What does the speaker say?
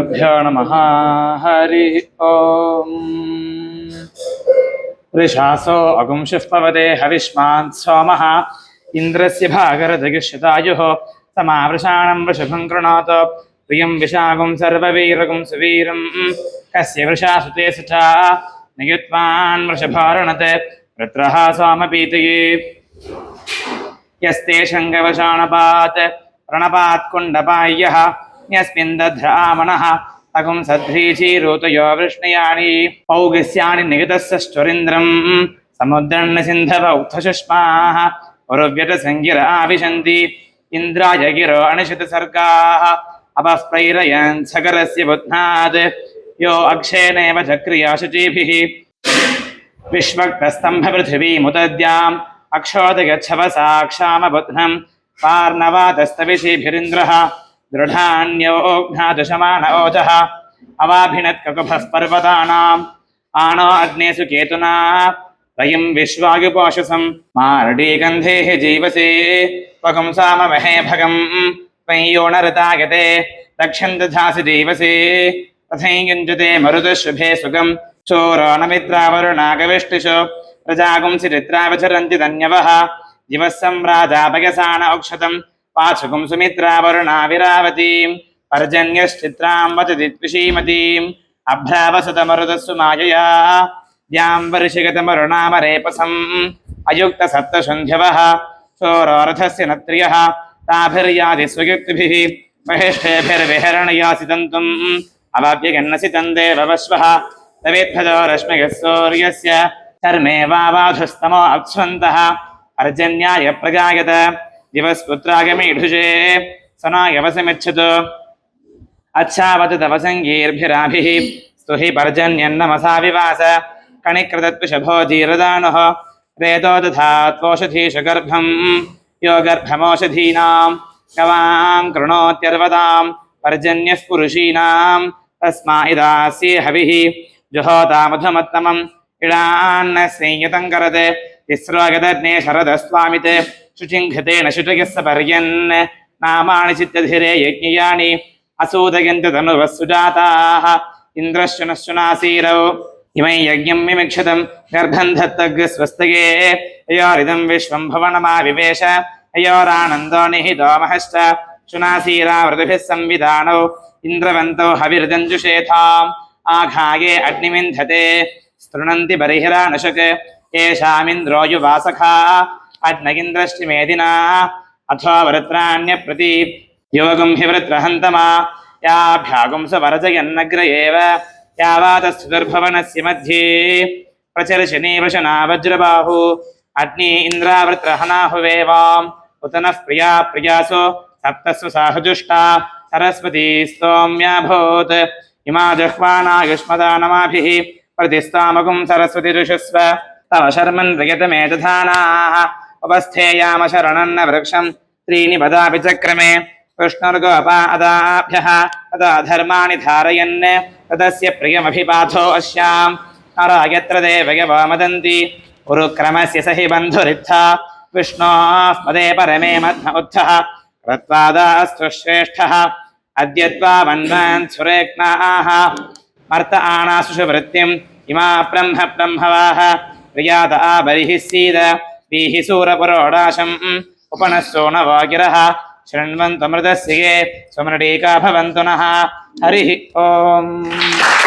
श्रीगुरुभ्यो नमः। हरि ओम्। वृषासो अगुंशुः पवते हविष्मान् सोमः इन्द्रस्य भागरथगिश्यतायुः समावृषाणं वृषभं कृणोतु प्रियं विशागुं सर्ववीरगुं सुवीरं कस्य वृषा सुते सचा नियुत्वान् वृषभारणते वृत्रः सोमपीतये यस्ते शङ्खवशाणपात् प्रणपात् कुण्डपाय्यः यस्मिन् दध्रामणः तगुं सध्रीचीरूतयो वृष्णयानि पौगस्यानि निगतस्सश्चुरिन्द्रं समुद्रन्न सिन्धवौत्थशुष्माः उरुव्यटसङ्गिराविशन्ति इन्द्राय गिरो अनिशितसर्गाः अपः प्रैरयन् सगरस्य बुध्नात् यो अक्षेणेव चक्रिया शुचिभिः विश्वक्तस्तम्भपृथिवीमुदद्याम् अक्षोदगच्छवसाक्षामबुध्नं पार्णवातस्तविषीभिरिन्द्रः दृढान्योघ्नादशमान ओजः अवाभिनत्ककुभः पर्वतानाम् आनो अग्नेषु केतुना रयिं विश्वायुपोषसं मारडीगन्धेः जीवसे वगुंसाममहे भगं त्वय्योणरतागते रक्षन्तधासि जीवसे तथैयुञ्जते मरुतशुभे सुगं चोरानमित्रावरुणागविष्टिषु प्रजागुंसि चित्रावचरन्ति धन्यवः दिवः सम्राजापयसान औक्षतं पाचुगुं सुमित्रावरुणा विरावतीं पर्जन्यश्चित्रां वचति द्विषीमतीम् अभ्रावसतमरुदस्सु मायया द्यां वर्षिगतमरुणामरेपसम् अयुक्तसप्तसन्ध्यवः चोररथस्य नत्र्यः ताभिर्यादिस्वयुक्तिभिः महिष्ठेभिर्विहरणयासि तन्तुम् अवाप्यगन्नसि तन्देववश्वः तवेद्भजो रश्मिगः सूर्यस्य कर्मे वावाधुस्तमो अप्स्वन्तः पर्जन्याय प्रजायत दिवस्पुत्रागमीढुषे सनायवसमिच्छतु अच्छावतु तव सङ्गीर्भिराभिः स्तुहि पर्जन्यन्नमसा विवास कणिकृतत्वशभो धीरदानुः रेतो दधात्वोषधीषु गर्भं यो गर्भमोषधीनां गवां कृणोत्यर्वदां पर्जन्यः पुरुषीणां तस्मा इदास्ये हविः जुहोतामधुमत्तमम् इडान्न संयतं करते तिस्रोगदग्ने शरदस्वामिते शुचिङ्घृतेन शुचयस्य पर्यन् नामानि चित्तधिरे यज्ञयानि असूदयन्ति तनुवः सुजाताः इन्द्रश्चुनश्चुनासीरौ इमै यज्ञं विमिक्षतं गर्भं धत्तग्स्वस्तये अयोरिदं विश्वं भुवनमाविवेश अयोरानन्दो निहितो महश्च शुनासीरावृतभिः संविधानौ इन्द्रवन्तौ हविर्दञ्जुषेथाम् आघाये अग्निमिन्धते स्तृणन्ति बर्हिरानशक् येषामिन्द्रो युवासखा अग्नगिन्द्रश्चिमेदिना अथो वृत्राण्यप्रति योगं हि वृत्रहन्तमा याभ्यागुंसवरजयन्नग्र एव यावातस्तुर्भवनस्य मध्ये प्रचर्षिणी वृषणा वज्रबाहु अग्नि इन्द्रावृत्रहनाहुवेवाम् उत नः प्रिया प्रियासो सप्तस्व साहुजुष्टा सरस्वती स्तोम्याभूत् इमा जह्वानायुष्मदानमाभिः प्रतिस्तामकुं सरस्वती ऋषस्व तव शर्मन् विगतमेतधानाः उपस्थेयाम शरणन्न वृक्षं त्रीणि पदापि चक्रमे कृष्णर्गोपादाभ्यः तदा धर्माणि धारयन् तदस्य प्रियमभिपाथो अस्यां नरा यत्र देवयवो मदन्ति उरुक्रमस्य स हि बन्धुरित्था विष्णोः पदे परमे मध्न उत्थः कृत्वादास्तु श्रेष्ठः अद्यत्वा वन्वान् सुरेक्नाः मर्त आनासु सुवृत्तिम् इमा ब्रह्म ब्रह्मवाः प्रियात बर्हिः सीद वीहि सूरपुरोडाशम् उपनस्सो न वागिरः शृण्वन्तु मृतस्य ये स्वमृडीका भवन्तु नः। हरिः ओम्।